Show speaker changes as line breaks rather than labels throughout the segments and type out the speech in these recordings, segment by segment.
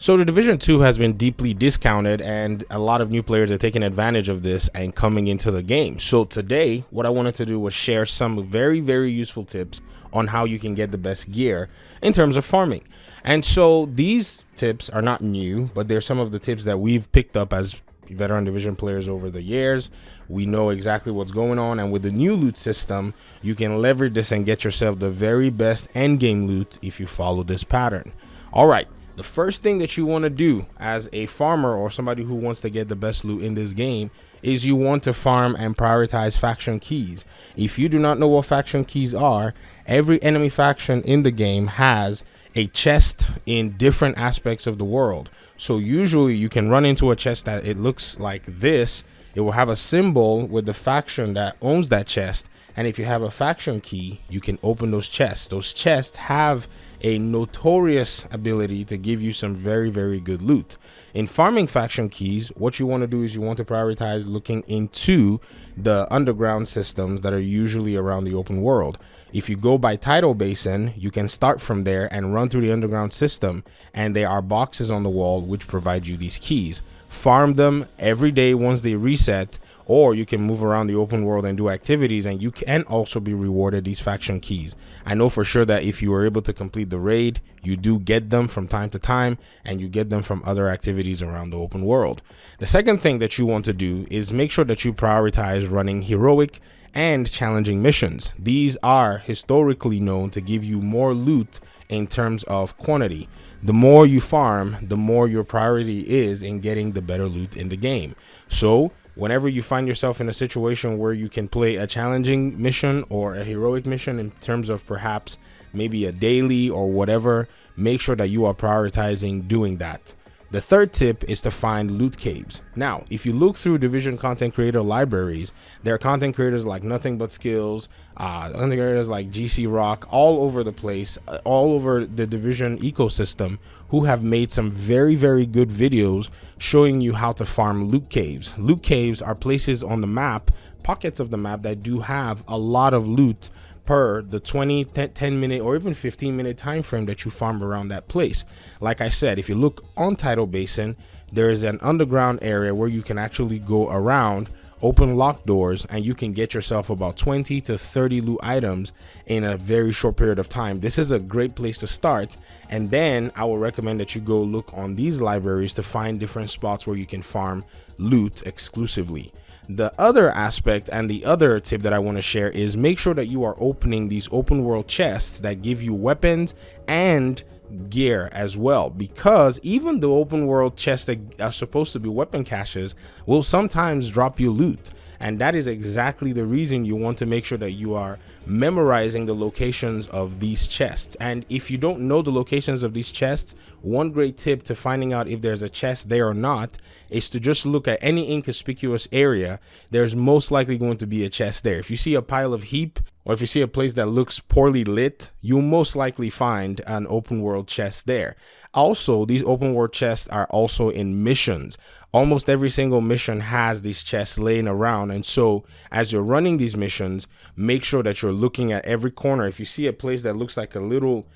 So the Division 2 has been deeply discounted, and a lot of new players are taking advantage of this and coming into the game. So today, what I wanted to do was share some very useful tips on how you can get the best gear in terms of farming. And so these tips are not new, but they're some of the tips that we've picked up as veteran division players over the years. We know exactly what's going on, and with the new loot system, you can leverage this and get yourself the very best end game loot if you follow this pattern. All right. The first thing that you want to do as a farmer or somebody who wants to get the best loot in this game is you want to farm and prioritize faction keys. If you do not know what faction keys are, every enemy faction in the game has a chest in different aspects of the world. So usually you can run into a chest that it looks like this. It will have a symbol with the faction that owns that chest. And if you have a faction key, you can open those chests. Those chests have a notorious ability to give you some very good loot. In farming faction keys, what you want to do is you want to prioritize looking into the underground systems that are usually around the open world. If you go by Tidal Basin, you can start from there and run through the underground system, and there are boxes on the wall which provide you these keys. Farm them every day once they reset, or you can move around the open world and do activities, and you can also be rewarded these faction keys. I know for sure that if you were able to complete the raid, you do get them from time to time, and you get them from other activities around the open world. The second thing that you want to do is make sure that you prioritize running heroic and challenging missions. These are historically known to give you more loot in terms of quantity. The more you farm, the more your priority is in getting the better loot in the game. So whenever you find yourself in a situation where you can play a challenging mission or a heroic mission in terms of perhaps maybe a daily or whatever, make sure that you are prioritizing doing that. The third tip is to find loot caves. Now, if you look through Division content creator libraries, there are content creators like Nothing But Skills, content creators like GC Rock, all over the place, all over the Division ecosystem, who have made some very good videos showing you how to farm loot caves. Loot caves are places on the map, pockets of the map that do have a lot of loot per the 20, 10 minute or even 15-minute time frame that you farm around that place. Like I said, if you look on Tidal Basin, there is an underground area where you can actually go around, open locked doors, and you can get yourself about 20 to 30 loot items in a very short period of time. This is a great place to start, and then I will recommend that you go look on these libraries to find different spots where you can farm loot exclusively. The other aspect and the other tip that I want to share is make sure that you are opening these open world chests that give you weapons and gear as well, because even the open world chests that are supposed to be weapon caches will sometimes drop you loot, and that is exactly the reason you want to make sure that you are memorizing the locations of these chests. And if you don't know the locations of these chests, one great tip to finding out if there's a chest there or not is to just look at any inconspicuous area. There's most likely going to be a chest there. If you see a pile of heap, or if you see a place that looks poorly lit, you'll most likely find an open world chest there. Also, these open world chests are also in missions. Almost every single mission has these chests laying around, and so as you're running these missions, make sure that you're looking at every corner. If you see a place that looks like a little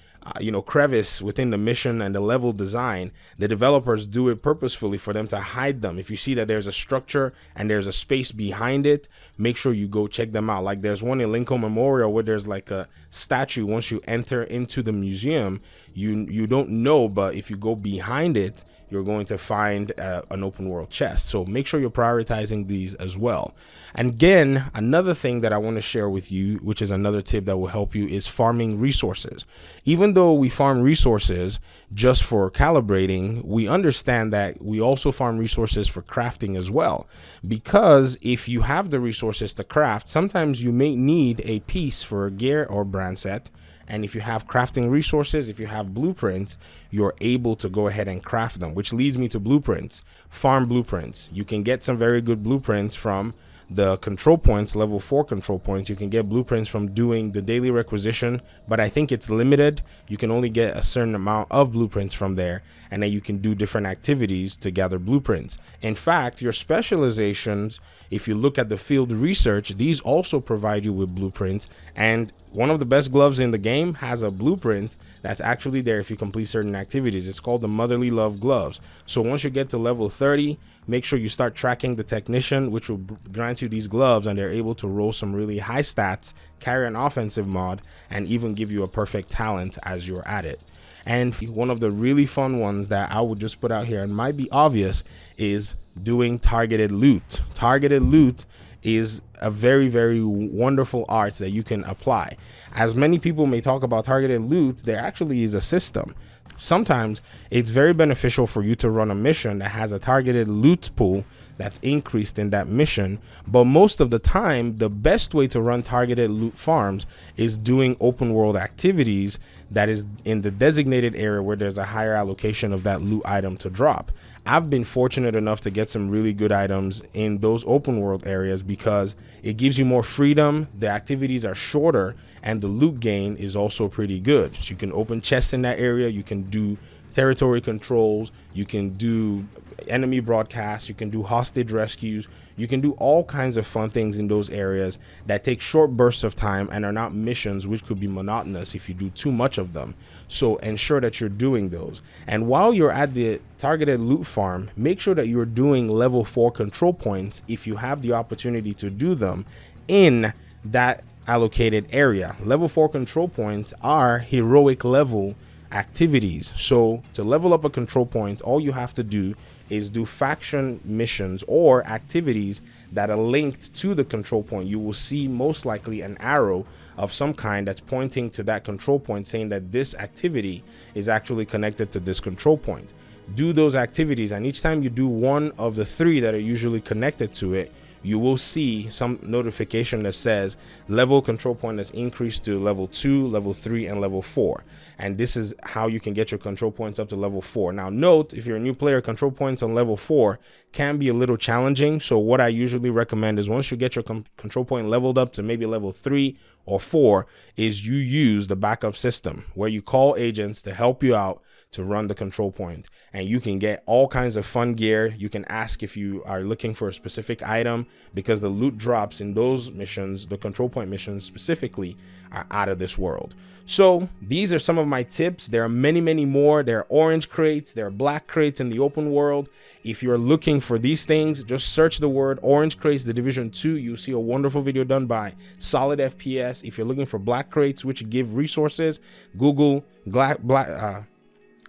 crevice within the mission and the level design, the developers do it purposefully for them to hide them. If you see that there's a structure and there's a space behind it, make sure you go check them out. Like there's one in Lincoln Memorial where there's like a statue. Once you enter into the museum, you don't know, but if you go behind it, you're going to find an open world chest. So make sure you're prioritizing these as well. And again, another thing that I want to share with you, which is another tip that will help you, is farming resources. Even though we farm resources just for calibrating, we understand that we also farm resources for crafting as well. Because if you have the resources to craft, sometimes you may need a piece for a gear or brand set. And if you have crafting resources, if you have blueprints, you're able to go ahead and craft them, which leads me to blueprints. Farm blueprints. You can get some very good blueprints from the control points, level 4 control points. You can get blueprints from doing the daily requisition, but I think it's limited. You can only get a certain amount of blueprints from there, and then you can do different activities to gather blueprints. In fact, your specializations, if you look at the field research, these also provide you with blueprints, and one of the best gloves in the game has a blueprint that's actually there if you complete certain activities. It's called the Motherly Love gloves. So once you get to level 30, make sure you start tracking the technician, which will grant you these gloves, and they're able to roll some really high stats, carry an offensive mod, and even give you a perfect talent as you're at it. And one of the really fun ones that I would just put out here and might be obvious is doing targeted loot. Targeted loot is a very, very wonderful art that you can apply. As many people may talk about targeted loot, there actually is a system. Sometimes it's very beneficial for you to run a mission that has a targeted loot pool that's increased in that mission, but most of the time the best way to run targeted loot farms is doing open world activities that is in the designated area where there's a higher allocation of that loot item to drop. I've been fortunate enough to get some really good items in those open world areas because it gives you more freedom, the activities are shorter, and the loot gain is also pretty good. So you can open chests in that area, you can do territory controls, you can do enemy broadcasts, you can do hostage rescues, you can do all kinds of fun things in those areas that take short bursts of time and are not missions which could be monotonous if you do too much of them. So ensure that you're doing those. And while you're at the targeted loot farm, make sure that you're doing level 4 control points if you have the opportunity to do them in that allocated area. Level 4 control points are heroic level activities. So to level up a control point, all you have to do is do faction missions or activities that are linked to the control point. You will see most likely an arrow of some kind that's pointing to that control point, saying that this activity is actually connected to this control point. Do those activities, and each time you do one of the 3 that are usually connected to it, you will see some notification that says level control point has increased to level 2, level 3, and level 4. And this is how you can get your control points up to level 4. Now note, if you're a new player, control points on level 4 can be a little challenging. So what I usually recommend is once you get your control point leveled up to maybe level 3 or 4 is you use the backup system where you call agents to help you out to run the control point, and you can get all kinds of fun gear. You can ask if you are looking for a specific item, because the loot drops in those missions, the control point missions specifically, are out of this world. So these are some of my tips. There are many, many more. There are orange crates, there are black crates in the open world. If you're looking for these things, just search the word orange crates, The Division 2. You'll see a wonderful video done by Solid FPS. If you're looking for black crates which give resources, Google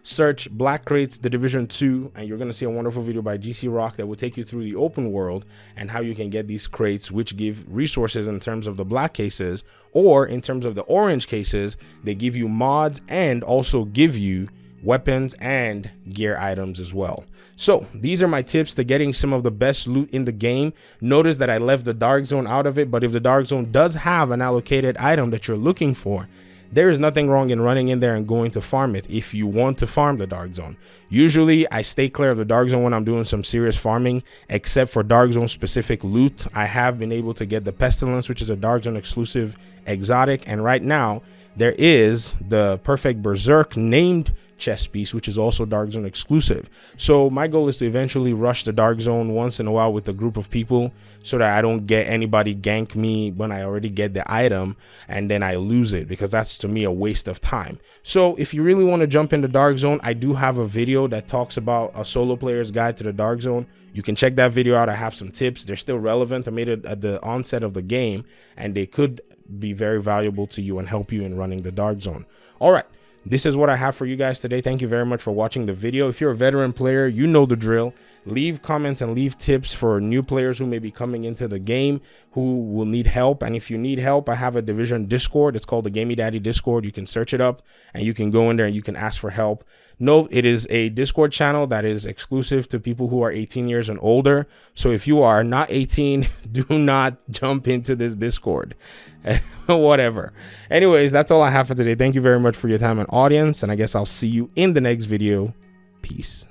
search black crates, The Division 2, and you're going to see a wonderful video by GC Rock that will take you through the open world and how you can get these crates which give resources in terms of the black cases, or in terms of the orange cases, they give you mods and also give you weapons and gear items as well. So these are my tips to getting some of the best loot in the game. Notice that I left the Dark Zone out of it, but if the Dark Zone does have an allocated item that you're looking for, there is nothing wrong in running in there and going to farm it if you want to farm the Dark Zone. Usually I stay clear of the Dark Zone when I'm doing some serious farming, except for Dark Zone specific loot. I have been able to get the Pestilence, which is a Dark Zone exclusive exotic, and right now there is the Perfect Berserk named chest piece, which is also Dark Zone exclusive. So my goal is to eventually rush the Dark Zone once in a while with a group of people so that I don't get anybody gank me when I already get the item and then I lose it, because that's to me a waste of time. So if you really want to jump into Dark Zone, I do have a video that talks about a solo player's guide to the Dark Zone. You can check that video out. I have some tips. They're still relevant. I made it at the onset of the game and they could be very valuable to you and help you in running the Dark Zone. All right. This is what I have for you guys today. Thank you very much for watching the video. If you're a veteran player, you know the drill. Leave comments and leave tips for new players who may be coming into the game who will need help. And if you need help, I have a Division Discord. It's called the Gamey Daddy Discord. You can search it up and you can go in there and you can ask for help. Note, it is a Discord channel that is exclusive to people who are 18 years and older. So if you are not 18, do not jump into this Discord. Whatever. Anyways, that's all I have for today. Thank you very much for your time and audience, and I guess I'll see you in the next video. Peace.